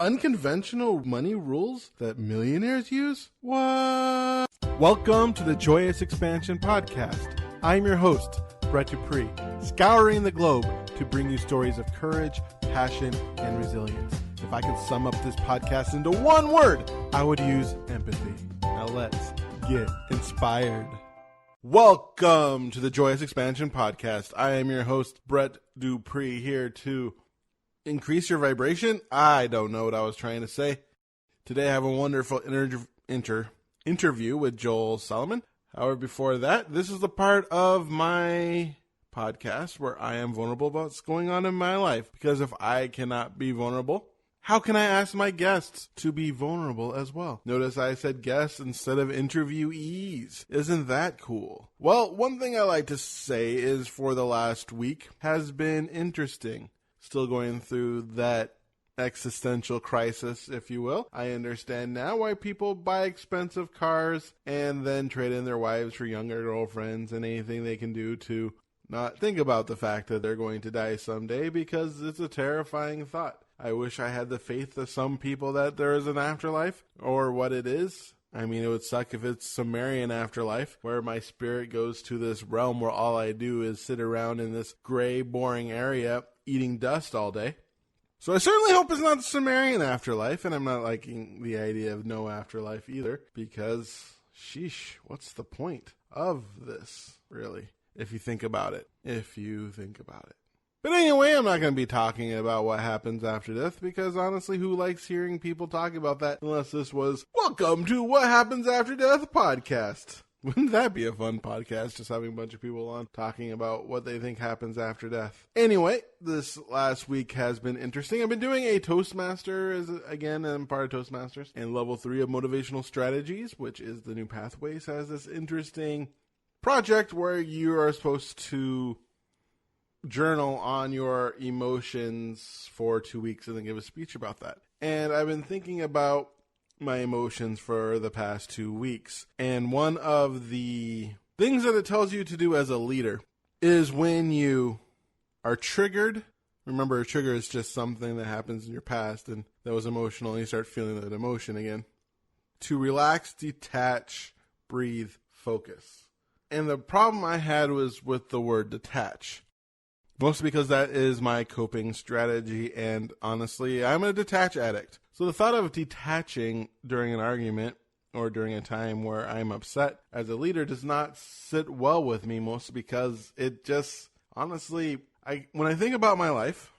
Unconventional money rules that millionaires use? What? Welcome to the Joyous Expansion Podcast. I'm your host, Brett Dupree, scouring the globe to bring you stories of courage, passion, and resilience. If I could sum up this podcast into one word, I would use empathy. Now let's get inspired. Welcome to the Joyous Expansion Podcast. I am your host, Brett Dupree, here to increase your vibration. I don't know what I was trying to say. Today I have a wonderful interview with Joel Salomon. However, before that, this is the part of my podcast where I am vulnerable about what's going on in my life. Because if I cannot be vulnerable, how can I ask my guests to be vulnerable as well? Notice I said guests instead of interviewees. Isn't that cool? Well, one thing I like to say is for the last week has been interesting. Still going through that existential crisis, if you will. I understand now why people buy expensive cars and then trade in their wives for younger girlfriends and anything they can do to not think about the fact that they're going to die someday, because it's a terrifying thought. I wish I had the faith of some people that there is an afterlife, or what it is. I mean, it would suck if it's Sumerian afterlife, where my spirit goes to this realm where all I do is sit around in this gray, boring area eating dust all day. So I certainly hope it's not the Sumerian afterlife, and I'm not liking the idea of no afterlife either, because, sheesh, what's the point of this, really, if you think about it? But anyway, I'm not going to be talking about what happens after death, because honestly, who likes hearing people talk about that unless this was Welcome to What Happens After Death podcast? Wouldn't that be a fun podcast, just having a bunch of people on talking about what they think happens after death? Anyway, this last week has been interesting. I've been doing a Toastmaster, again, I'm part of Toastmasters, and level 3 of Motivational Strategies, which is the new Pathways, has this interesting project where you are supposed to journal on your emotions for 2 weeks and then give a speech about that. And I've been thinking about my emotions for the past 2 weeks. And one of the things that it tells you to do as a leader is when you are triggered. Remember, a trigger is just something that happens in your past and that was emotional, and you start feeling that emotion again. To relax, detach, breathe, focus. And the problem I had was with the word detach. Mostly because that is my coping strategy, and honestly, I'm a detach addict. So the thought of detaching during an argument or during a time where I'm upset as a leader does not sit well with me, mostly because it just, honestly, when I think about my life,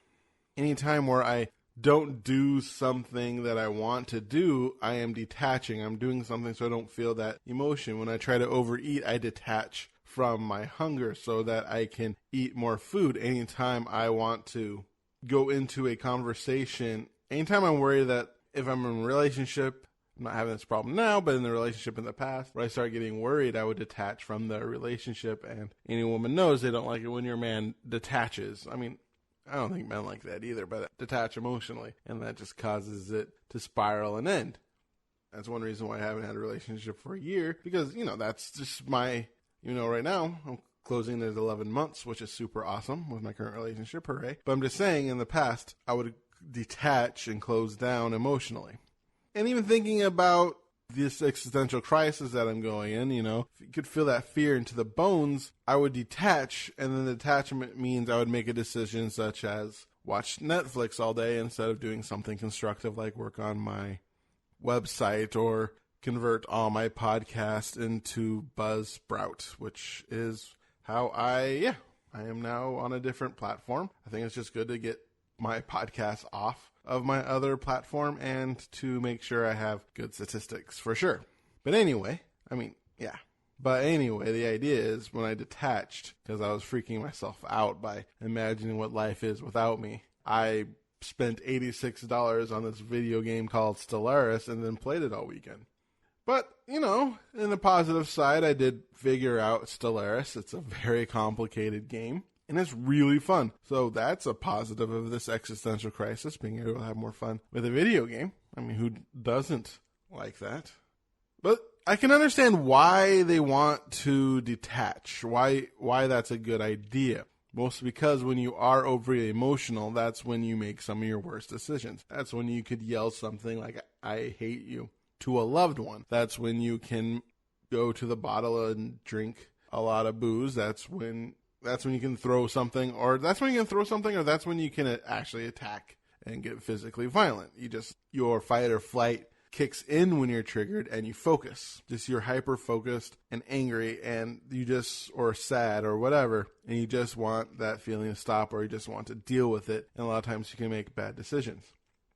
any time where I don't do something that I want to do, I am detaching. I'm doing something so I don't feel that emotion. When I try to overeat, I detach from my hunger so that I can eat more food. Anytime I want to go into a conversation, anytime I'm worried that if I'm in a relationship, I'm not having this problem now, but in the relationship in the past, where I start getting worried, I would detach from the relationship. And any woman knows they don't like it when your man detaches. I mean, I don't think men like that either, but detach emotionally. And that just causes it to spiral and end. That's one reason why I haven't had a relationship for a year, because, that's just my... right now, I'm closing at 11 months, which is super awesome with my current relationship, hooray. But I'm just saying, in the past, I would detach and close down emotionally. And even thinking about this existential crisis that I'm going in, if you could feel that fear into the bones, I would detach, and then the detachment means I would make a decision such as watch Netflix all day instead of doing something constructive like work on my website or convert all my podcasts into Buzzsprout, which is how I am now on a different platform. I think it's just good to get my podcast off of my other platform and to make sure I have good statistics for sure. But anyway, the idea is when I detached, because I was freaking myself out by imagining what life is without me, I spent $86 on this video game called Stellaris and then played it all weekend. But, in the positive side, I did figure out Stellaris. It's a very complicated game, and it's really fun. So that's a positive of this existential crisis, being able to have more fun with a video game. I mean, who doesn't like that? But I can understand why they want to detach, why that's a good idea. Mostly because when you are overly emotional, that's when you make some of your worst decisions. That's when you could yell something like, I hate you, to a loved one. That's when you can go to the bottle and drink a lot of booze. That's when you can throw something, or that's when you can actually attack and get physically violent. Your fight or flight kicks in when you're triggered and you focus. You're hyper focused and angry and or sad or whatever, and you just want that feeling to stop, or you just want to deal with it. And a lot of times you can make bad decisions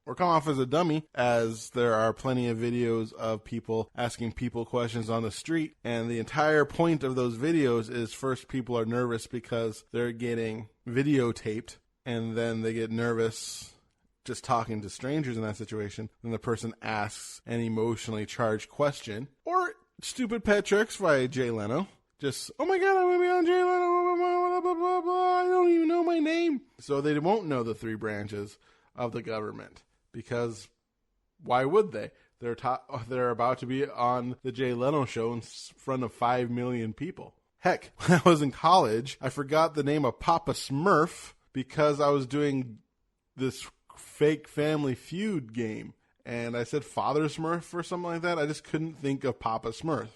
or come off as a dummy, as there are plenty of videos of people asking people questions on the street. And the entire point of those videos is, first, people are nervous because they're getting videotaped, and then they get nervous just talking to strangers in that situation. Then the person asks an emotionally charged question, or stupid pet tricks by Jay Leno. Just, oh my God, I'm going to be on Jay Leno, blah, blah, blah, blah. I don't even know my name. So they won't know the three branches of the government, because why would they? They're about to be on the Jay Leno show in front of 5 million people. Heck, when I was in college, I forgot the name of Papa Smurf because I was doing this fake Family Feud game, and I said Father Smurf or something like that. I just couldn't think of Papa Smurf,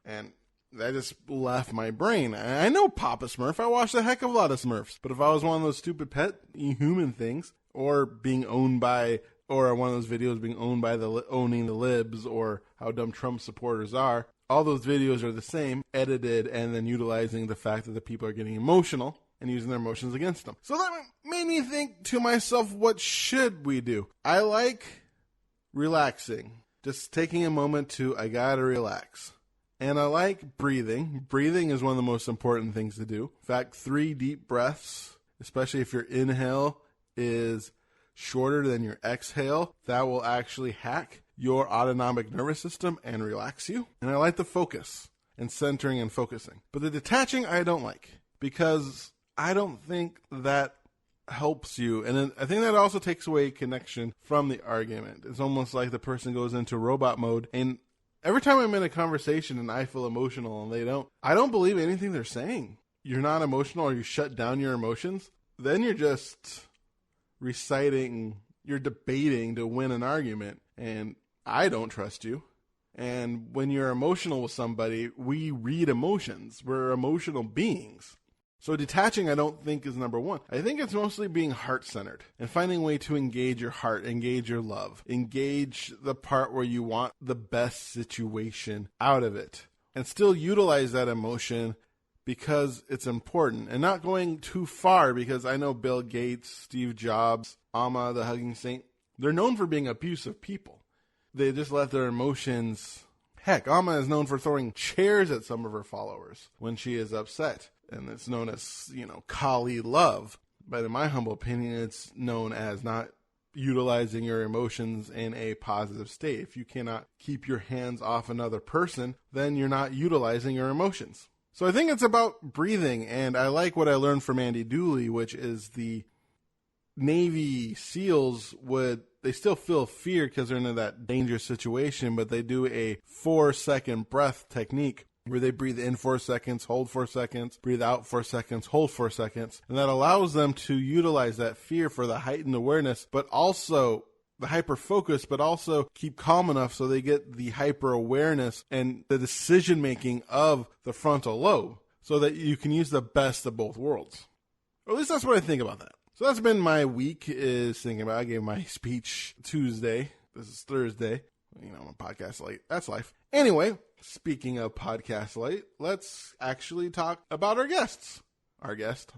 and that just left my brain. I know Papa Smurf. I watched a heck of a lot of Smurfs, but if I was one of those stupid pet human things, or being owned by, or one of those videos being owned by owning the libs, or how dumb Trump supporters are, all those videos are the same, edited, and then utilizing the fact that the people are getting emotional and using their emotions against them. So that made me think to myself, what should we do? I like relaxing. Just taking a moment I gotta relax. And I like breathing. Breathing is one of the most important things to do. In fact, 3 deep breaths, especially if your inhale is shorter than your exhale, that will actually hack your autonomic nervous system and relax you. And I like the focus and centering and focusing. But the detaching I don't like, because I don't think that helps you. And I think that also takes away connection from the argument. It's almost like the person goes into robot mode, and every time I'm in a conversation and I feel emotional and they don't, I don't believe anything they're saying. You're not emotional, or you shut down your emotions, then you're just you're debating to win an argument, and I don't trust you. And when you're emotional with somebody, we read emotions. We're emotional beings. So detaching, I don't think, is number one. I think it's mostly being heart-centered and finding a way to engage your heart, engage your love, engage the part where you want the best situation out of it, and still utilize that emotion because it's important, and not going too far, because I know Bill Gates, Steve Jobs, Amma, the hugging saint, they're known for being abusive people. They just let their emotions... Heck, Amma is known for throwing chairs at some of her followers when she is upset. And it's known as, Kali love. But in my humble opinion, it's known as not utilizing your emotions in a positive state. If you cannot keep your hands off another person, then you're not utilizing your emotions. So I think it's about breathing. And I like what I learned from Andy Dooley, which is the Navy SEALs they still feel fear because they're in that dangerous situation, but they do a 4-second breath technique where they breathe in 4 seconds, hold 4 seconds, breathe out 4 seconds, hold 4 seconds. And that allows them to utilize that fear for the heightened awareness, but also the hyper focus, but also keep calm enough so they get the hyper awareness and the decision making of the frontal lobe, so that you can use the best of both worlds. Or at least that's what I think about that. So that's been my week, is thinking about. I gave my speech Tuesday. This is Thursday. I'm a podcast late. That's life. Anyway, speaking of podcast late, let's actually talk about our guests.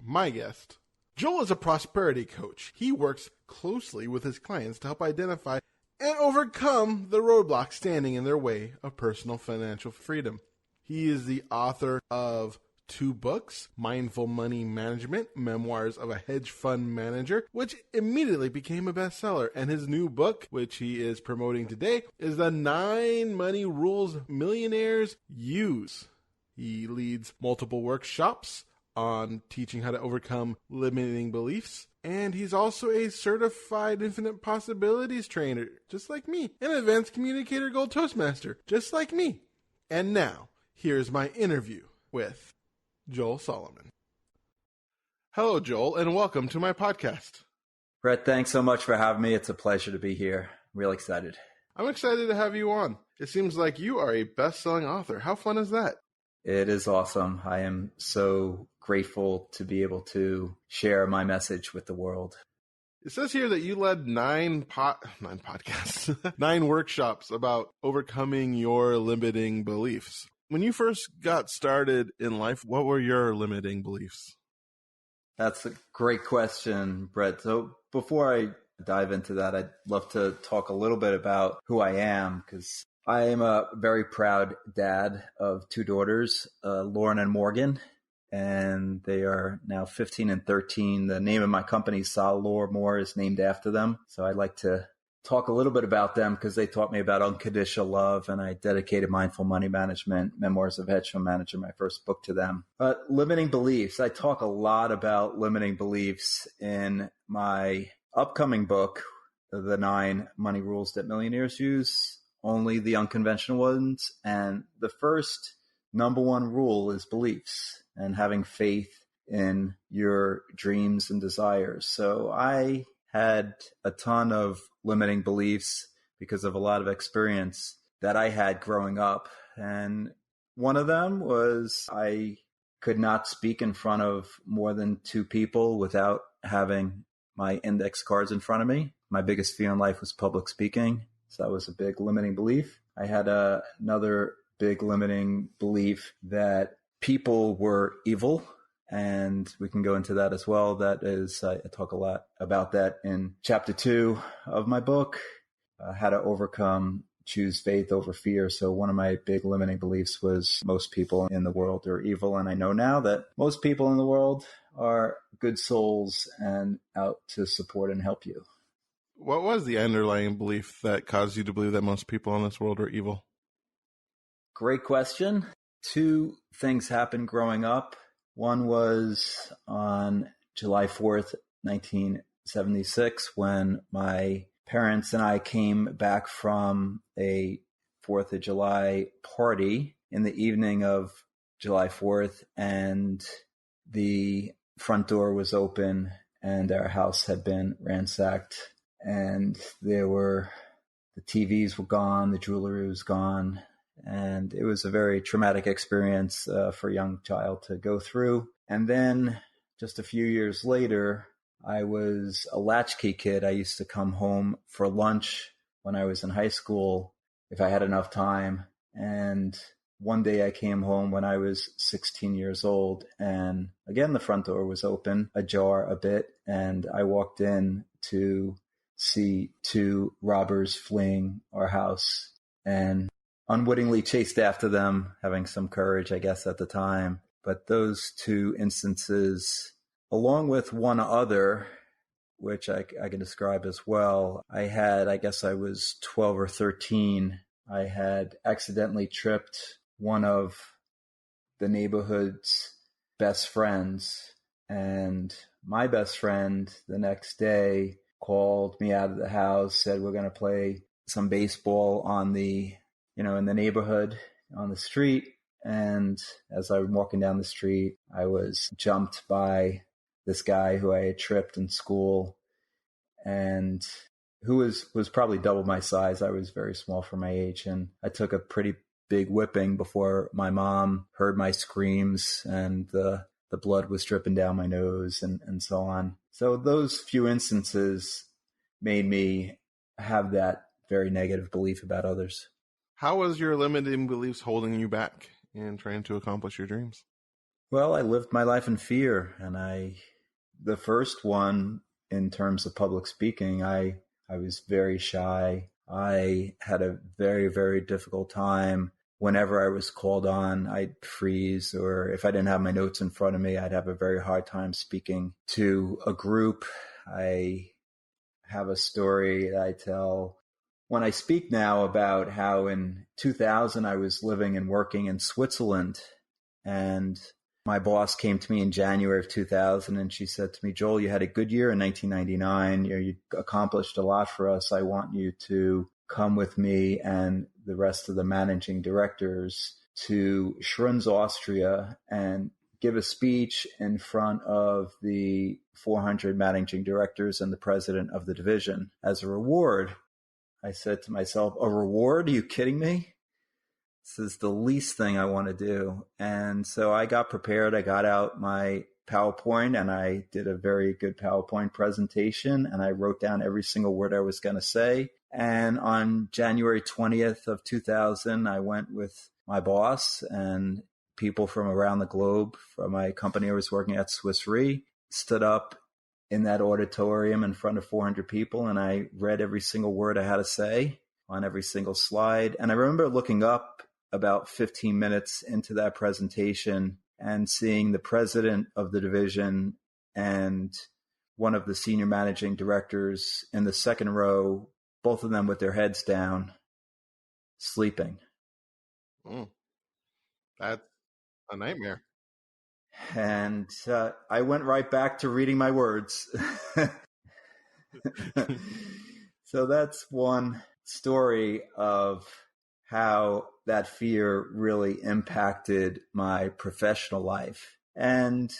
My guest. Joel is a prosperity coach. He works closely with his clients to help identify and overcome the roadblocks standing in their way of personal financial freedom. He is the author of 2 books, Mindful Money Management, Memoirs of a Hedge Fund Manager, which immediately became a bestseller. And his new book, which he is promoting today, is the 9 Money Rules Millionaires Use. He leads multiple workshops on teaching how to overcome limiting beliefs. And he's also a certified infinite possibilities trainer, just like me, an advanced communicator gold Toastmaster, just like me. And now, here's my interview with Joel Salomon. Hello, Joel, and welcome to my podcast. Brett, thanks so much for having me. It's a pleasure to be here. Real excited. I'm excited to have you on. It seems like you are a best-selling author. How fun is that? It is awesome. I am so grateful to be able to share my message with the world. It says here that you led nine podcasts, 9 workshops about overcoming your limiting beliefs. When you first got started in life, what were your limiting beliefs? That's a great question, Brett. So before I dive into that, I'd love to talk a little bit about who I am, because I am a very proud dad of 2 daughters, Lauren and Morgan, and they are now 15 and 13. The name of my company, Salomon, is named after them. So I'd like to talk a little bit about them because they taught me about unconditional love, and I dedicated Mindful Money Management, Memoirs of Hedge Fund Manager, my first book, to them. But limiting beliefs, I talk a lot about limiting beliefs in my upcoming book, The 9 Money Rules That Millionaires Use, only the unconventional ones. And the first number 1 rule is beliefs and having faith in your dreams and desires. So I had a ton of limiting beliefs because of a lot of experience that I had growing up. And one of them was I could not speak in front of more than 2 people without having my index cards in front of me. My biggest fear in life was public speaking. So that was a big limiting belief. I had another big limiting belief that people were evil. And we can go into that as well. That is, I talk a lot about that in chapter 2 of my book, How to Overcome, Choose Faith Over Fear. So one of my big limiting beliefs was most people in the world are evil. And I know now that most people in the world are good souls and out to support and help you. What was the underlying belief that caused you to believe that most people in this world are evil? Great question. 2 things happened growing up. One was on July 4th, 1976, when my parents and I came back from a 4th of July party in the evening of July 4th, and the front door was open and our house had been ransacked, and the TVs were gone, the jewelry was gone. And it was a very traumatic experience for a young child to go through. And then just a few years later, I was a latchkey kid. I used to come home for lunch when I was in high school if I had enough time. And one day I came home when I was 16 years old. And again, the front door was open, ajar a bit. And I walked in to see 2 robbers fleeing our house and unwittingly chased after them, having some courage, I guess, at the time. But those 2 instances, along with one other, which I can describe as well, I was 12 or 13. I had accidentally tripped one of the neighborhood's best friends. And my best friend the next day called me out of the house, said, we're going to play some baseball in the neighborhood on the street. And as I was walking down the street, I was jumped by this guy who I had tripped in school and who was probably double my size. I was very small for my age. And I took a pretty big whipping before my mom heard my screams, and the blood was dripping down my nose and so on. So those few instances made me have that very negative belief about others. How was your limiting beliefs holding you back in trying to accomplish your dreams? Well, I lived my life in fear, and the first one, in terms of public speaking, I was very shy. I had a very, very difficult time. Whenever I was called on, I'd freeze, or if I didn't have my notes in front of me, I'd have a very hard time speaking to a group. I have a story that I tell when I speak now about how in 2000 I was living and working in Switzerland, and my boss came to me in January of 2000 and she said to me, Joel, you had a good year in 1999. You accomplished a lot for us. I want you to come with me and the rest of the managing directors to Schruns, Austria, and give a speech in front of the 400 managing directors and the president of the division. As a reward, I said to myself, a reward? Are you kidding me? This is the least thing I want to do. And so I got prepared. I got out my PowerPoint and I did a very good PowerPoint presentation, and I wrote down every single word I was going to say. And on January 20th of 2000, I went with my boss and people from around the globe from my company I was working at, Swiss Re, stood up in that auditorium in front of 400 people, and I read every single word I had to say on every single slide. And I remember looking up about 15 minutes into that presentation and seeing the president of the division and one of the senior managing directors in the second row, both of them with their heads down, sleeping. That's a nightmare. And I went right back to reading my words. So that's one story of how that fear really impacted my professional life. And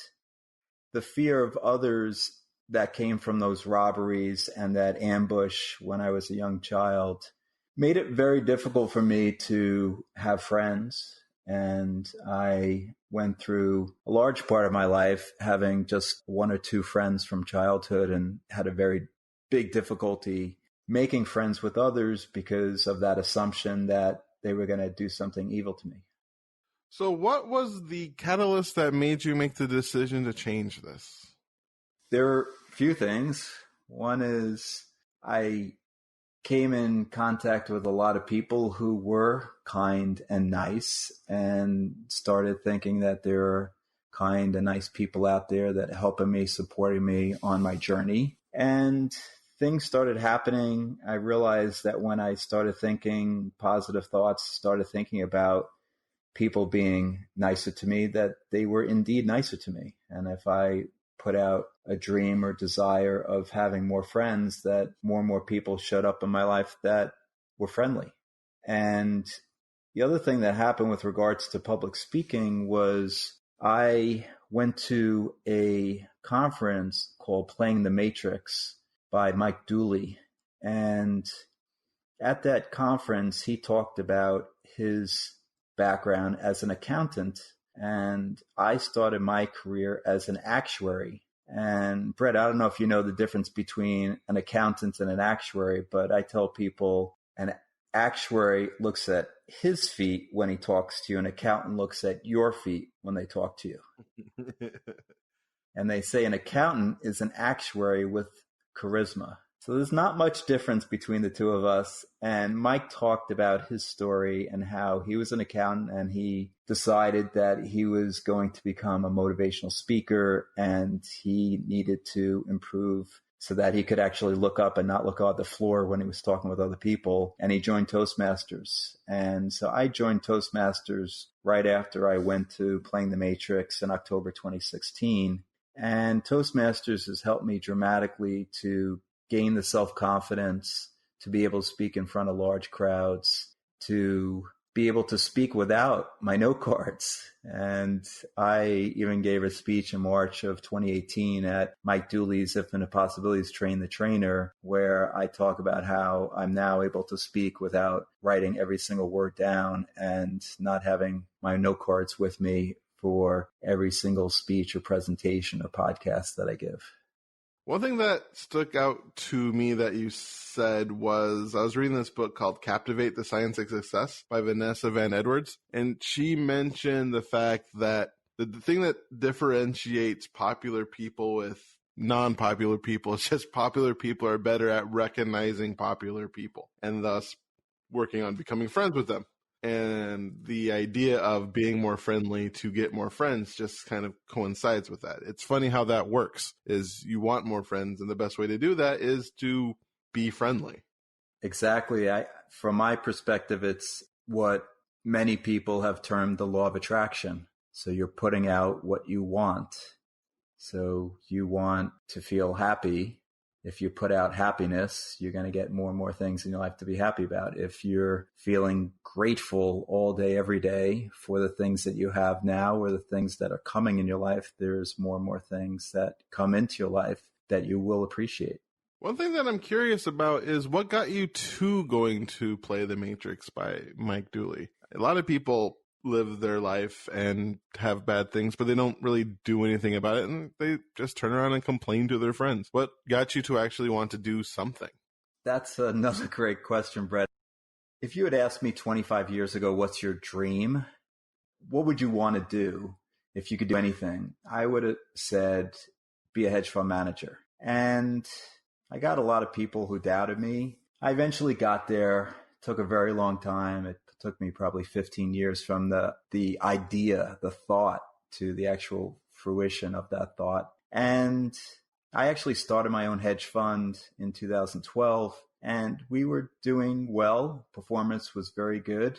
the fear of others that came from those robberies and that ambush when I was a young child made it very difficult for me to have friends. And I went through a large part of my life having just one or two friends from childhood, and had a very big difficulty making friends with others because of that assumption that they were going to do something evil to me. So what was the catalyst that made you make the decision to change this? There are a few things. One is I came in contact with a lot of people who were kind and nice, and started thinking that there are kind and nice people out there that are helping me, supporting me on my journey. And things started happening. I realized that when I started thinking positive thoughts, started thinking about people being nicer to me, that they were indeed nicer to me. And if I put out a dream or desire of having more friends, that more and more people showed up in my life that were friendly. And the other thing that happened with regards to public speaking was I went to a conference called Playing the Matrix by Mike Dooley. And at that conference, he talked about his background as an accountant. And I started my career as an actuary. And Brett, I don't know if you know the difference between an accountant and an actuary, but I tell people an actuary looks at his feet when he talks to you. An accountant looks at your feet when they talk to you. And they say an accountant is an actuary with charisma. So there's not much difference between the two of us. And Mike talked about his story and how he was an accountant and he decided that he was going to become a motivational speaker, and he needed to improve so that he could actually look up and not look at the floor when he was talking with other people. And he joined Toastmasters. And so I joined Toastmasters right after I went to Playing the Matrix in October 2016. And Toastmasters has helped me dramatically to gain the self-confidence to be able to speak in front of large crowds, to be able to speak without my note cards. And I even gave a speech in March of 2018 at Mike Dooley's Infinite Possibilities Train the Trainer, where I talk about how I'm now able to speak without writing every single word down and not having my note cards with me for every single speech or presentation or podcast that I give. One thing that stuck out to me that you said was, I was reading this book called Captivate, The Science of Success by Vanessa Van Edwards, and she mentioned the fact that the thing that differentiates popular people with non-popular people is just popular people are better at recognizing popular people and thus working on becoming friends with them. And the idea of being more friendly to get more friends just kind of coincides with that. It's funny how that works, is you want more friends, and the best way to do that is to be friendly. Exactly. From my perspective, it's what many people have termed the law of attraction. So you're putting out what you want. So you want to feel happy. if you put out happiness, you're going to get more and more things in your life to be happy about. If you're feeling grateful all day, every day for the things that you have now or the things that are coming in your life, there's more and more things that come into your life that you will appreciate. One thing that I'm curious about is what got you to going to play The Matrix by Mike Dooley. A lot of people live their life and have bad things, but they don't really do anything about it, and they just turn around and complain to their friends. What got you to actually want to do something? That's another great question, Brett. If you had asked me 25 years ago, what's your dream? What would you want to do if you could do anything? I would have said, be a hedge fund manager. And I got a lot of people who doubted me. I eventually got there. It took a very long time. It took me probably 15 years from the idea, the thought, to the actual fruition of that thought. And I actually started my own hedge fund in 2012, and we were doing well. Performance was very good,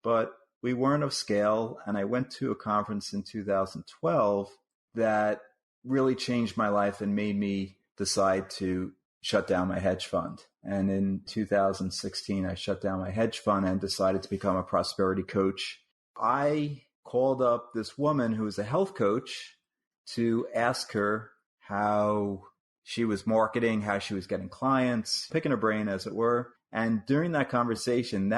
but we weren't of scale. And I went to a conference in 2012 that really changed my life and made me decide to shut down my hedge fund. And in 2016, I shut down my hedge fund and decided to become a prosperity coach. I called up this woman who was a health coach to ask her how she was marketing, how she was getting clients, picking her brain, as it were. And during that conversation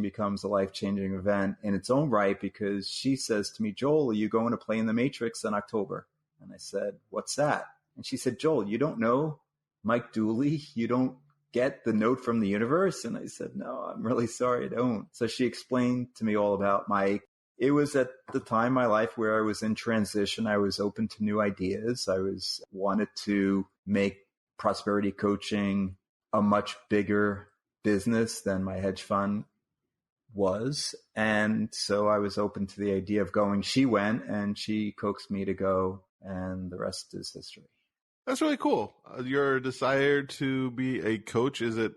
becomes a life-changing event in its own right, because she says to me, Joel, are you going to play in The Matrix in October? And I said, what's that? And she said, Joel, you don't know Mike Dooley? You don't get the note from the universe? And I said, no, I'm really sorry, I don't. So she explained to me all about Mike. It was at the time in my life where I was in transition. I was open to new ideas. I wanted to make prosperity coaching a much bigger business than my hedge fund was. And so I was open to the idea of going. She went and she coaxed me to go, and the rest is history. That's really cool. Your desire to be a coach, is it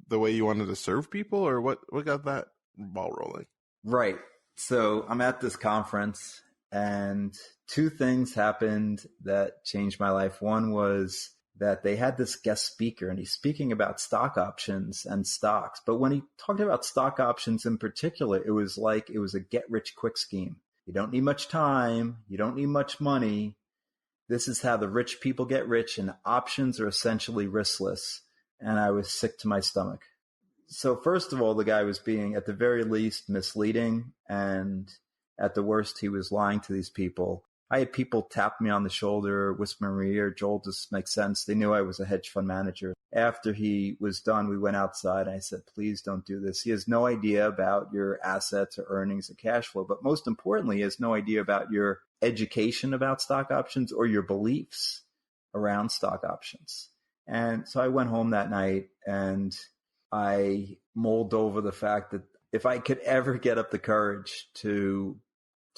the way you wanted to serve people, or what got that ball rolling? Right. So I'm at this conference, and two things happened that changed my life. One was that they had this guest speaker, and he's speaking about stock options and stocks. But when he talked about stock options in particular, it was like it was a get-rich-quick scheme. You don't need much time. You don't need much money. This is how the rich people get rich, and options are essentially riskless. And I was sick to my stomach. So first of all, the guy was being, at the very least, misleading. And at the worst, he was lying to these people. I had people tap me on the shoulder, whisper in my ear, Joel, this makes sense. They knew I was a hedge fund manager. After he was done, we went outside, and I said, please don't do this. He has no idea about your assets or earnings or cash flow. But most importantly, he has no idea about your education about stock options or your beliefs around stock options. And so I went home that night, and I mulled over the fact that if I could ever get up the courage to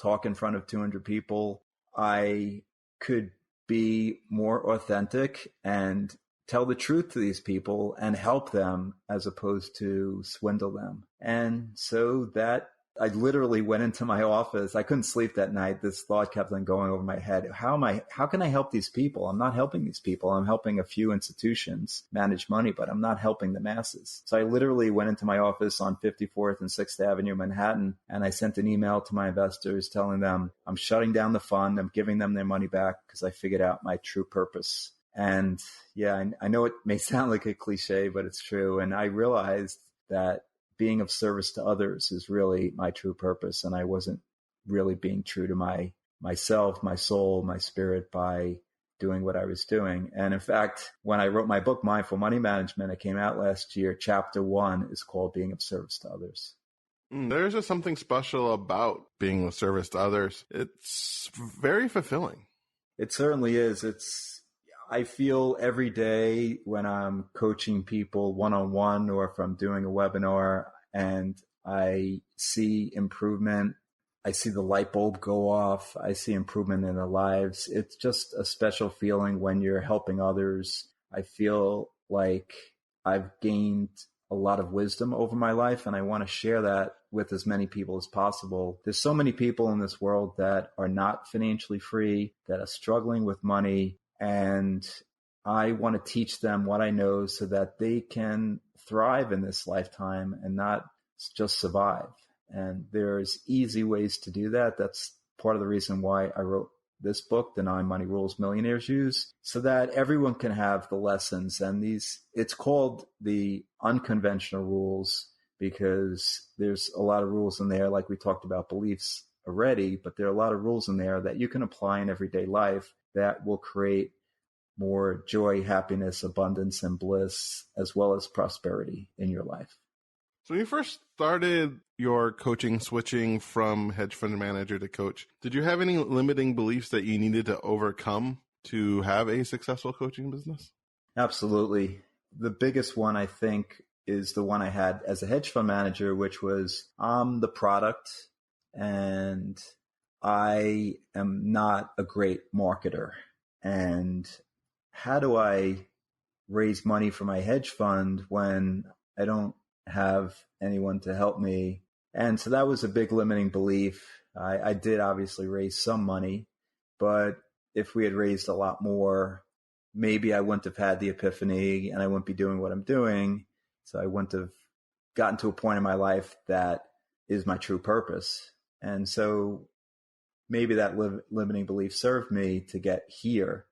talk in front of 200 people, I could be more authentic and tell the truth to these people and help them as opposed to swindle them. And so that I literally went into my office. I couldn't sleep that night. This thought kept on going over my head. How can I help these people? I'm not helping these people. I'm helping a few institutions manage money, but I'm not helping the masses. So I literally went into my office on 54th and 6th Avenue, Manhattan, and I sent an email to my investors telling them I'm shutting down the fund. I'm giving them their money back because I figured out my true purpose. And yeah, I know it may sound like a cliche, but it's true. And I realized that being of service to others is really my true purpose. And I wasn't really being true to myself, my soul, my spirit by doing what I was doing. And in fact, when I wrote my book, Mindful Money Management, it came out last year. Chapter 1 is called Being of Service to Others. There's just something special about being of service to others. It's very fulfilling. It certainly is. I feel every day when I'm coaching people one-on-one or if I'm doing a webinar and I see improvement, I see the light bulb go off, I see improvement in their lives. It's just a special feeling when you're helping others. I feel like I've gained a lot of wisdom over my life, and I want to share that with as many people as possible. There's so many people in this world that are not financially free, that are struggling with money, and I want to teach them what I know so that they can thrive in this lifetime and not just survive. And there's easy ways to do that. That's part of the reason why I wrote this book, The 9 Money Rules Millionaires Use, so that everyone can have the lessons. And it's called the Unconventional Rules because there's a lot of rules in there, like we talked about beliefs already, but there are a lot of rules in there that you can apply in everyday life that will create more joy, happiness, abundance, and bliss, as well as prosperity in your life. So when you first started your coaching, switching from hedge fund manager to coach, did you have any limiting beliefs that you needed to overcome to have a successful coaching business? Absolutely. The biggest one, I think, is the one I had as a hedge fund manager, which was I'm the product and I am not a great marketer. And how do I raise money for my hedge fund when I don't have anyone to help me? And so that was a big limiting belief. I did obviously raise some money, but if we had raised a lot more, maybe I wouldn't have had the epiphany and I wouldn't be doing what I'm doing. So I wouldn't have gotten to a point in my life that is my true purpose. And so maybe that limiting belief served me to get here.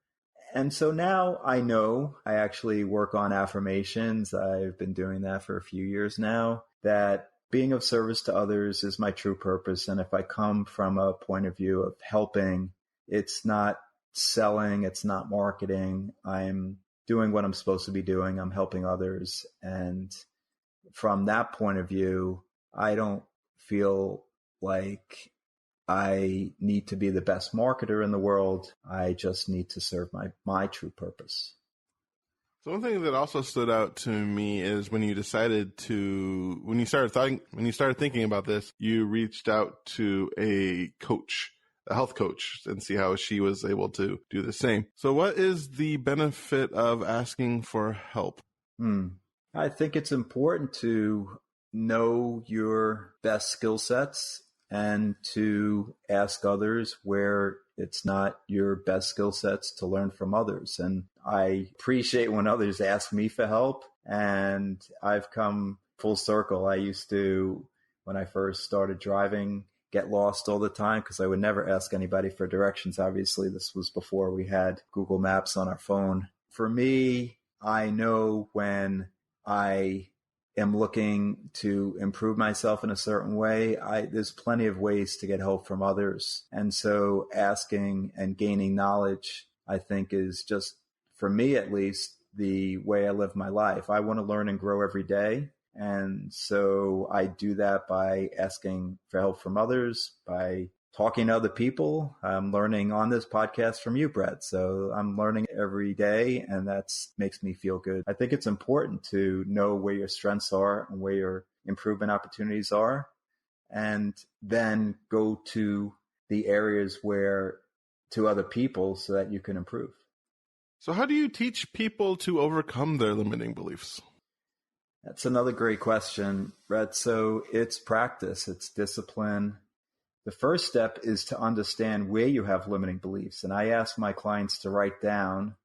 And so now I know I actually work on affirmations. I've been doing that for a few years now, that being of service to others is my true purpose. And if I come from a point of view of helping, it's not selling, it's not marketing. I'm doing what I'm supposed to be doing. I'm helping others. And from that point of view, I don't feel like I need to be the best marketer in the world. I just need to serve my true purpose. So one thing that also stood out to me is when you started thinking about this, you reached out to a health coach, and see how she was able to do the same. So what is the benefit of asking for help? I think it's important to know your best skill sets and to ask others where it's not your best skill sets, to learn from others. And I appreciate when others ask me for help, and I've come full circle. I used to, when I first started driving, get lost all the time because I would never ask anybody for directions. Obviously, this was before we had Google Maps on our phone. For me, I know when I am looking to improve myself in a certain way, there's plenty of ways to get help from others. And so asking and gaining knowledge, I think, is just, for me at least, the way I live my life. I want to learn and grow every day. And so I do that by asking for help from others, by talking to other people. I'm learning on this podcast from you, Brett. So I'm learning every day, and that makes me feel good. I think it's important to know where your strengths are and where your improvement opportunities are, and then go to the areas to other people so that you can improve. So how do you teach people to overcome their limiting beliefs? That's another great question, Brett. So it's practice, it's discipline. The first step is to understand where you have limiting beliefs. And I ask my clients to write down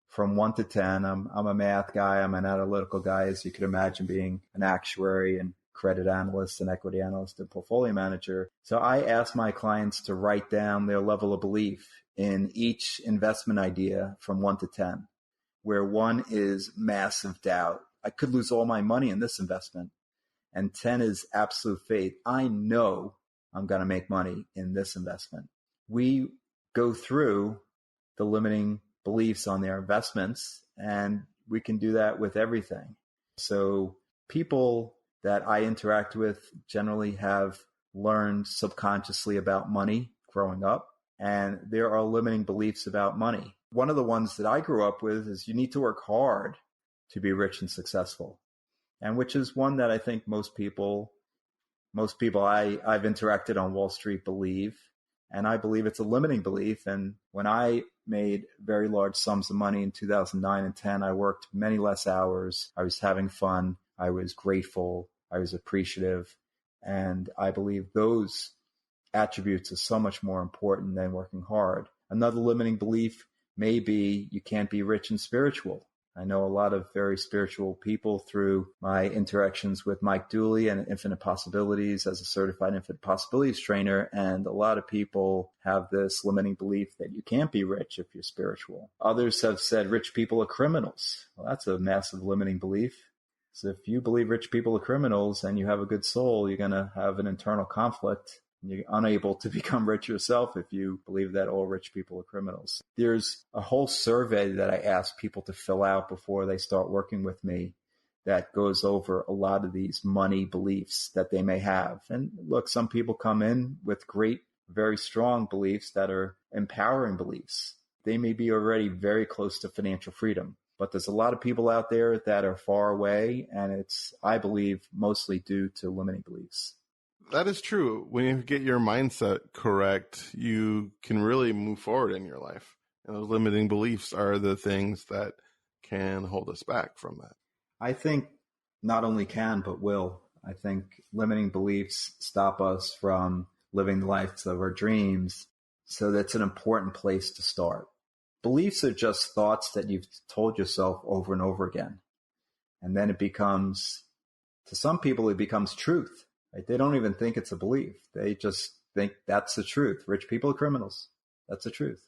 from 1 to 10. I'm a math guy. I'm an analytical guy, as you could imagine, being an actuary and credit analyst and equity analyst and portfolio manager. So I ask my clients to write down their level of belief in each investment idea from 1 to 10, where 1 is massive doubt. I could lose all my money in this investment. And 10 is absolute faith. I know I'm going to make money in this investment. We go through the limiting beliefs on their investments, and we can do that with everything. So people that I interact with generally have learned subconsciously about money growing up, and there are limiting beliefs about money. One of the ones that I grew up with is you need to work hard to be rich and successful, and which is one that I think most people I've interacted on Wall Street believe, and I believe it's a limiting belief. And when I made very large sums of money in 2009 and 10, I worked many less hours. I was having fun. I was grateful. I was appreciative. And I believe those attributes are so much more important than working hard. Another limiting belief maybe you can't be rich and spiritual. I know a lot of very spiritual people through my interactions with Mike Dooley and Infinite Possibilities as a certified Infinite Possibilities trainer. And a lot of people have this limiting belief that you can't be rich if you're spiritual. Others have said rich people are criminals. Well, that's a massive limiting belief. So if you believe rich people are criminals and you have a good soul, you're going to have an internal conflict. You're unable to become rich yourself if you believe that all rich people are criminals. There's a whole survey that I ask people to fill out before they start working with me that goes over a lot of these money beliefs that they may have. And look, some people come in with great, very strong beliefs that are empowering beliefs. They may be already very close to financial freedom, but there's a lot of people out there that are far away, and it's, I believe, mostly due to limiting beliefs. That is true. When you get your mindset correct, you can really move forward in your life. And those limiting beliefs are the things that can hold us back from that. I think not only can, but will. I think limiting beliefs stop us from living the lives of our dreams. So that's an important place to start. Beliefs are just thoughts that you've told yourself over and over again. And then it becomes, to some people, it becomes truth. Right? They don't even think it's a belief. They just think that's the truth. Rich people are criminals. That's the truth.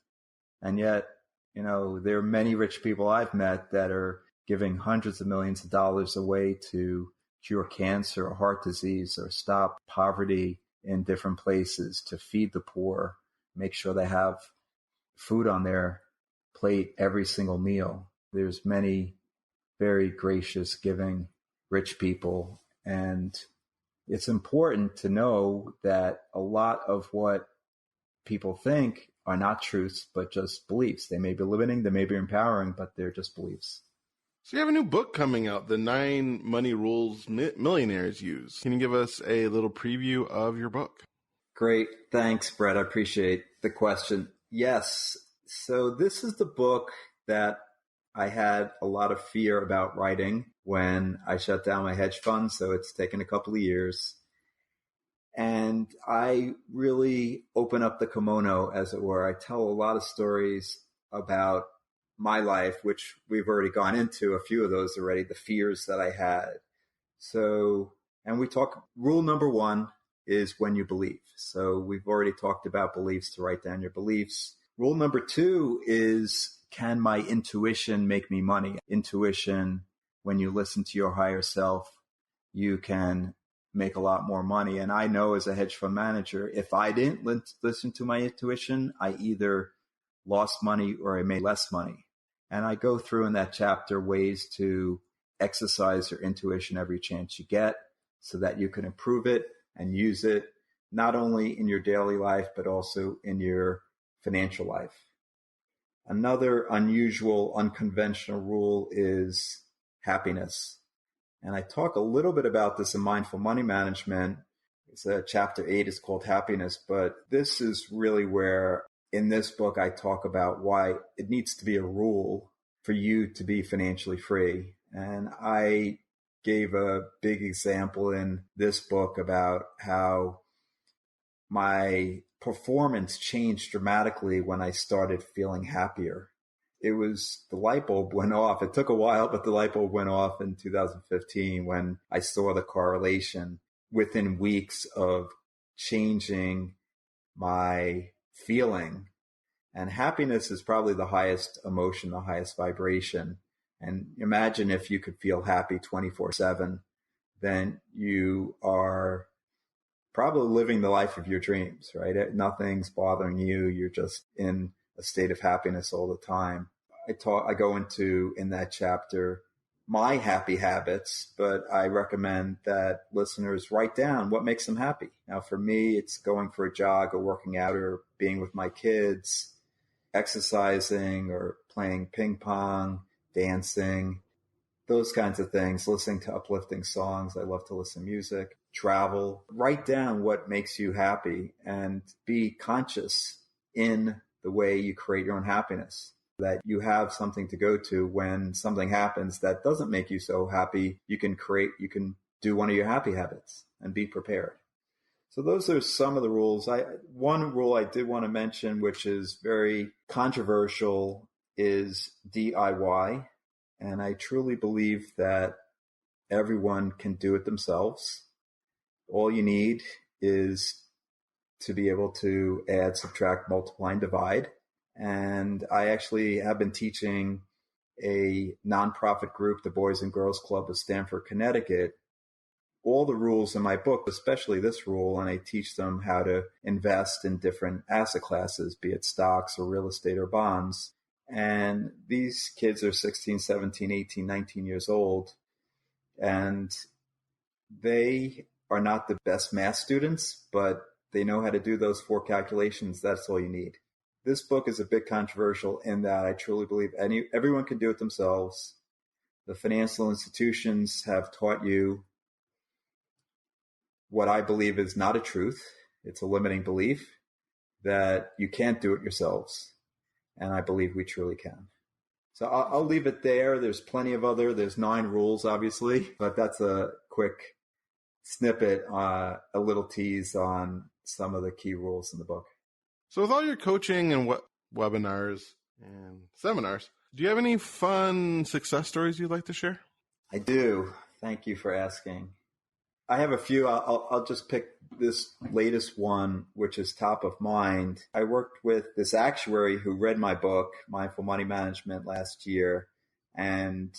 And yet, there are many rich people I've met that are giving hundreds of millions of dollars away to cure cancer or heart disease or stop poverty in different places, to feed the poor, make sure they have food on their plate every single meal. There's many very gracious, giving, rich people. And it's important to know that a lot of what people think are not truths, but just beliefs. They may be limiting, they may be empowering, but they're just beliefs. So you have a new book coming out, The 9 Money Rules Millionaires Use. Can you give us a little preview of your book? Great. Thanks, Brett. I appreciate the question. Yes. So this is the book that I had a lot of fear about writing when I shut down my hedge fund. So it's taken a couple of years. And I really open up the kimono, as it were. I tell a lot of stories about my life, which we've already gone into a few of those already, the fears that I had. So, and we talk, rule number 1 is when you believe. So we've already talked about beliefs, to write down your beliefs. Rule number 2 is, can my intuition make me money? Intuition, when you listen to your higher self, you can make a lot more money. And I know as a hedge fund manager, if I didn't listen to my intuition, I either lost money or I made less money. And I go through in that chapter ways to exercise your intuition every chance you get so that you can improve it and use it not only in your daily life, but also in your financial life. Another unusual, unconventional rule is happiness. And I talk a little bit about this in Mindful Money Management. It's chapter 8 is called Happiness, but this is really where in this book I talk about why it needs to be a rule for you to be financially free. And I gave a big example in this book about how my performance changed dramatically when I started feeling happier. It was, the light bulb went off. It took a while, but the light bulb went off in 2015 when I saw the correlation within weeks of changing my feeling. And happiness is probably the highest emotion, the highest vibration. And imagine if you could feel happy 24/7, then you are probably living the life of your dreams, right? Nothing's bothering you. You're just in a state of happiness all the time. I go into in that chapter my happy habits, but I recommend that listeners write down what makes them happy. Now, for me, it's going for a jog or working out or being with my kids, exercising or playing ping pong, dancing, those kinds of things, listening to uplifting songs. I love to listen to music, travel. Write down what makes you happy and be conscious in the way you create your own happiness, that you have something to go to when something happens that doesn't make you so happy. You can do one of your happy habits and be prepared. So those are some of the rules. One rule I did want to mention, which is very controversial, is DIY. And I truly believe that everyone can do it themselves. All you need is to be able to add, subtract, multiply, and divide. And I actually have been teaching a nonprofit group, the Boys and Girls Club of Stamford, Connecticut, all the rules in my book, especially this rule, and I teach them how to invest in different asset classes, be it stocks or real estate or bonds. And these kids are 16, 17, 18, 19 years old, and they are not the best math students, but they know how to do those 4 calculations. That's all you need. This book is a bit controversial in that I truly believe everyone can do it themselves. The financial institutions have taught you what I believe is not a truth. It's a limiting belief that you can't do it yourselves. And I believe we truly can. So I'll leave it there. There's plenty of there's 9 rules, obviously, but that's a quick snippet, a little tease on some of the key rules in the book. So with all your coaching and webinars and seminars, do you have any fun success stories you'd like to share? I do. Thank you for asking. I have a few. I'll just pick this latest one, which is top of mind. I worked with this actuary who read my book, Mindful Money Management, last year, and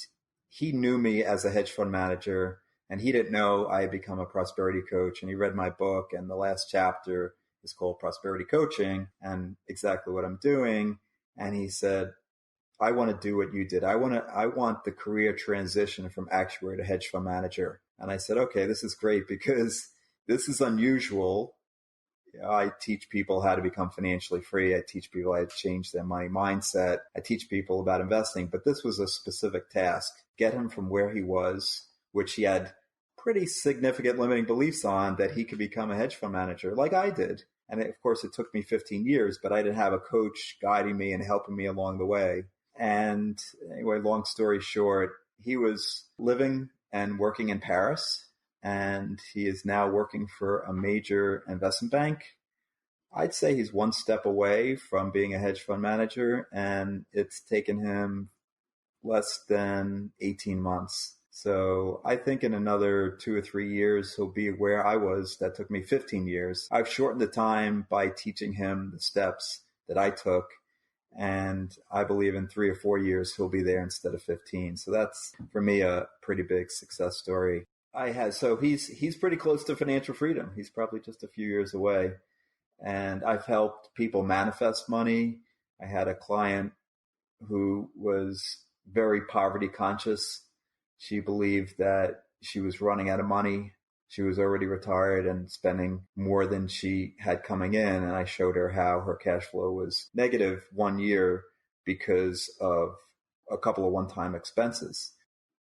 he knew me as a hedge fund manager, and he didn't know I had become a prosperity coach. And he read my book, and the last chapter is called Prosperity Coaching and exactly what I'm doing. And he said, I want to do what you did. I want the career transition from actuary to hedge fund manager. And I said, okay, this is great because this is unusual. I teach people how to become financially free. I teach people how to change their money mindset. I teach people about investing, but this was a specific task. Get him from where he was, which he had pretty significant limiting beliefs on, that he could become a hedge fund manager like I did. And of course, it took me 15 years, but I didn't have a coach guiding me and helping me along the way. And anyway, long story short, he was living and working in Paris, and he is now working for a major investment bank. I'd say he's one step away from being a hedge fund manager, and it's taken him less than 18 months. So I think in another 2 or 3 years, he'll be where I was. That took me 15 years. I've shortened the time by teaching him the steps that I took. And I believe in 3 or 4 years, he'll be there instead of 15. So that's, for me, a pretty big success story. So he's pretty close to financial freedom. He's probably just a few years away. And I've helped people manifest money. I had a client who was very poverty conscious. She believed that she was running out of money. She was already retired and spending more than she had coming in. And I showed her how her cash flow was negative 1 year because of a couple of one-time expenses.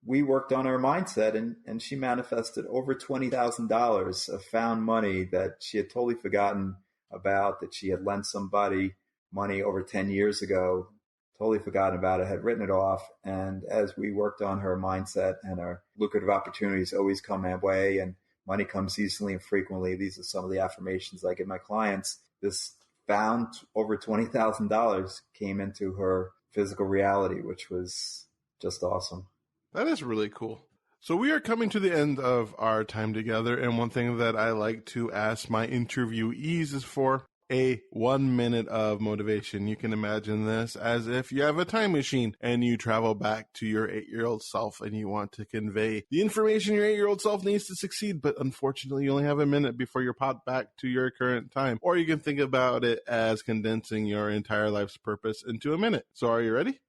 We worked on her mindset, and she manifested over $20,000 of found money that she had totally forgotten about, that she had lent somebody money over 10 years ago, totally forgotten about it, had written it off. And as we worked on her mindset, and our lucrative opportunities always come our way, and money comes easily and frequently. These are some of the affirmations I give my clients. This found over $20,000 came into her physical reality, which was just awesome. That is really cool. So we are coming to the end of our time together. And one thing that I like to ask my interviewees is for a 1 minute of motivation. You can imagine this as if you have a time machine and you travel back to your 8-year-old self and you want to convey the information your 8-year-old self needs to succeed. But unfortunately, you only have a minute before you're popped back to your current time. Or you can think about it as condensing your entire life's purpose into a minute. So are you ready?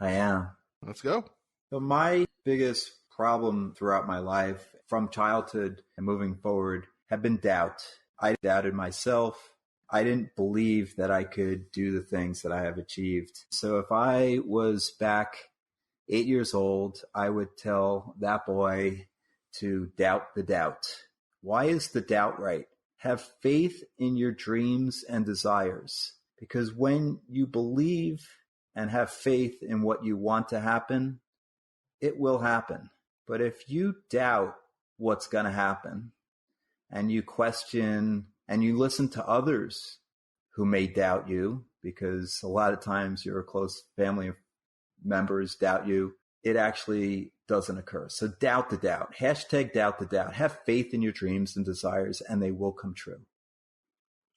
I am. Let's go. So my biggest problem throughout my life, from childhood and moving forward, have been doubt. I doubted myself. I didn't believe that I could do the things that I have achieved. So if I was back 8 years old, I would tell that boy to doubt the doubt. Why is the doubt right? Have faith in your dreams and desires. Because when you believe and have faith in what you want to happen, it will happen. But if you doubt what's going to happen, and you question and you listen to others who may doubt you, because a lot of times your close family members doubt you. It actually doesn't occur. So doubt the doubt. Hashtag doubt the doubt. Have faith in your dreams and desires, and they will come true.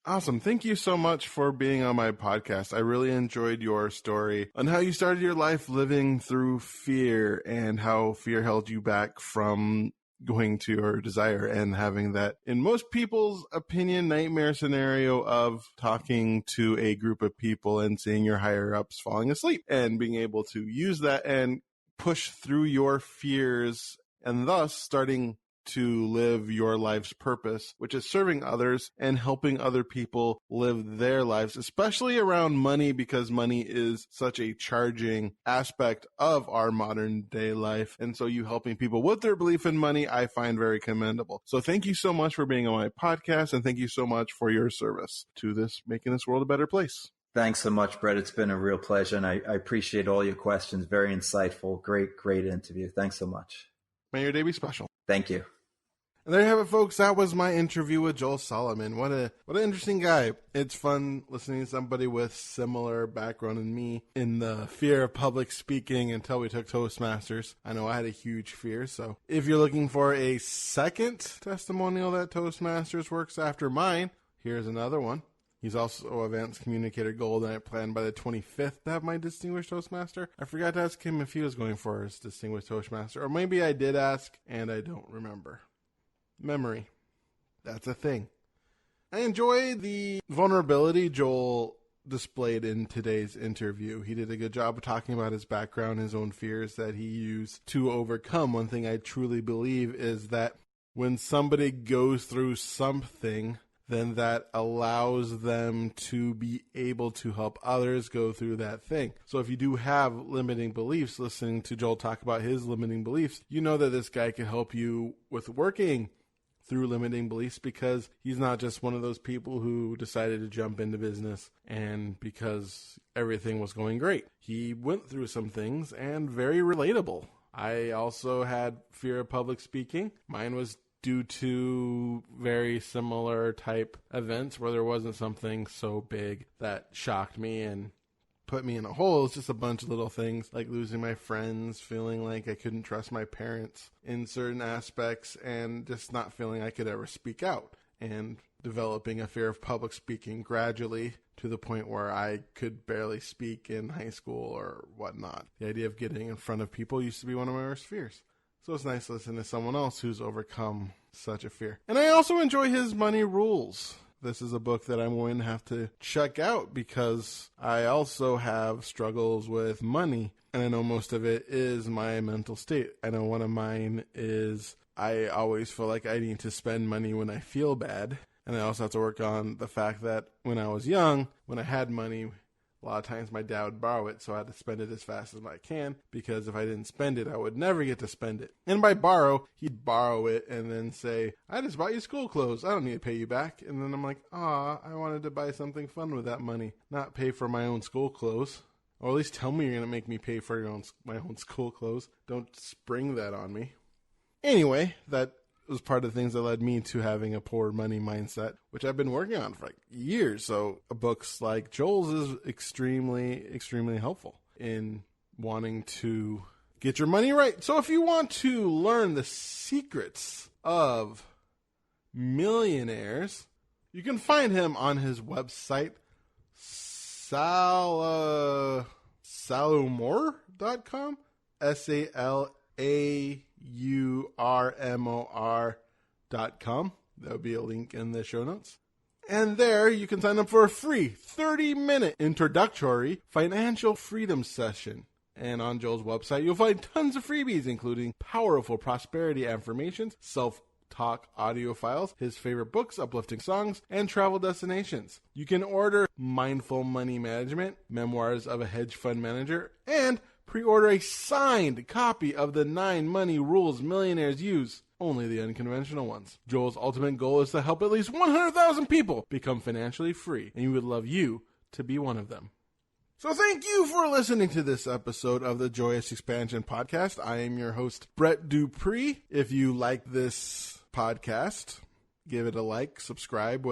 Awesome. Thank you so much for being on my podcast. I really enjoyed your story on how you started your life living through fear and how fear held you back from going to your desire and having that, in most people's opinion, nightmare scenario of talking to a group of people and seeing your higher ups falling asleep and being able to use that and push through your fears and thus starting to live your life's purpose, which is serving others and helping other people live their lives, especially around money, because money is such a charging aspect of our modern day life. And so you helping people with their belief in money, I find very commendable. So thank you so much for being on my podcast, and thank you so much for your service to this, making this world a better place. Thanks so much, Brett. It's been a real pleasure, and I appreciate all your questions. Very insightful. Great interview. Thanks so much. May your day be special. Thank you. And there you have it, folks. That was my interview with Joel Salomon. What an interesting guy. It's fun listening to somebody with similar background in me in the fear of public speaking until we took Toastmasters. I know I had a huge fear. So if you're looking for a second testimonial that Toastmasters works after mine, here's another one. He's also Advanced Communicator Gold, and I plan by the 25th to have my Distinguished Toastmaster. I forgot to ask him if he was going for his Distinguished Toastmaster, or maybe I did ask and I don't remember. Memory. That's a thing. I enjoy the vulnerability Joel displayed in today's interview. He did a good job of talking about his background, his own fears that he used to overcome. One thing I truly believe is that when somebody goes through something, then that allows them to be able to help others go through that thing. So if you do have limiting beliefs, listening to Joel talk about his limiting beliefs, you know that this guy can help you with working through limiting beliefs, because he's not just one of those people who decided to jump into business and because everything was going great. He went through some things, and very relatable. I also had fear of public speaking. Mine was due to very similar type events where there wasn't something so big that shocked me and put me in a hole. It's just a bunch of little things like losing my friends, feeling like I couldn't trust my parents in certain aspects, and just not feeling I could ever speak out, and developing a fear of public speaking gradually to the point where I could barely speak in high school or whatnot. The idea of getting in front of people used to be one of my worst fears. So it's nice to listen to someone else who's overcome such a fear. And I also enjoy his Money Rules. This is a book that I'm going to have to check out because I also have struggles with money. And I know most of it is my mental state. I know one of mine is I always feel like I need to spend money when I feel bad. And I also have to work on the fact that when I was young, when I had money, a lot of times my dad would borrow it, so I had to spend it as fast as I can, because if I didn't spend it, I would never get to spend it. And by borrow, he'd borrow it and then say, I just bought you school clothes. I don't need to pay you back. And then I'm like, I wanted to buy something fun with that money, not pay for my own school clothes. Or at least tell me you're going to make me pay for my own school clothes. Don't spring that on me. Anyway, that was part of the things that led me to having a poor money mindset, which I've been working on for like years. So books like Joel's is extremely, extremely helpful in wanting to get your money right. So if you want to learn the secrets of millionaires, you can find him on his website, salomor.com, SALAURMOR.com. There'll be a link in the show notes. And there you can sign up for a free 30-minute introductory financial freedom session. And on Joel's website, you'll find tons of freebies, including powerful prosperity affirmations, self-talk audio files, his favorite books, uplifting songs, and travel destinations. You can order Mindful Money Management, Memoirs of a Hedge Fund Manager, and pre-order a signed copy of the 9 Money Rules Millionaires Use, only the unconventional ones. Joel's ultimate goal is to help at least 100,000 people become financially free, and he would love you to be one of them. So thank you for listening to this episode of the Joyous Expansion Podcast. I am your host, Brett Dupree. If you like this podcast, give it a like, subscribe,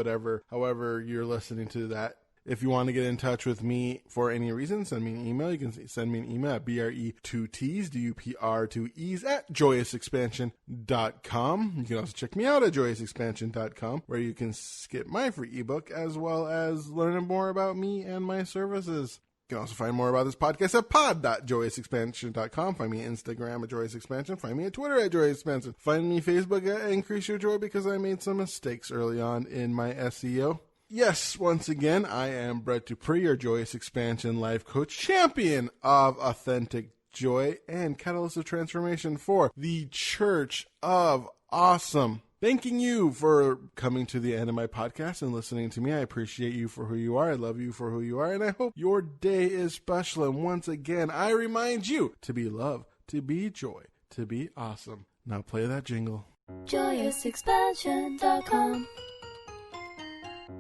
however you're listening to that If you want to get in touch with me for any reason, send me an email. You can send me an email at BRE2Ts, DUPR2Es at joyousexpansion.com. You can also check me out at joyousexpansion.com, where you can get my free ebook as well as learn more about me and my services. You can also find more about this podcast at pod.joyousexpansion.com. Find me on Instagram at Joyous Expansion. Find me on Twitter at Joyous Expansion. Find me on Facebook at Increase Your Joy, because I made some mistakes early on in my SEO. Yes, once again, I am Brett Dupree, your Joyous Expansion life coach, champion of authentic joy and catalyst of transformation for the Church of Awesome. Thanking you for coming to the end of my podcast and listening to me. I appreciate you for who you are. I love you for who you are. And I hope your day is special. And once again, I remind you to be love, to be joy, to be awesome. Now play that jingle. JoyousExpansion.com.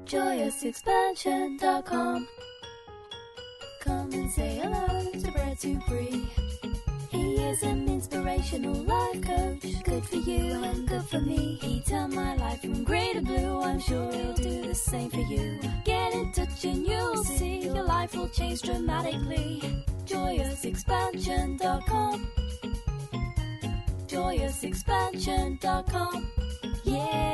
JoyousExpansion.com. Come and say hello to Brett Dupree. He is an inspirational life coach, good for you and good for me. He turned my life from grey to blue, I'm sure he'll do the same for you. Get in touch and you'll see your life will change dramatically. JoyousExpansion.com. JoyousExpansion.com. Yeah.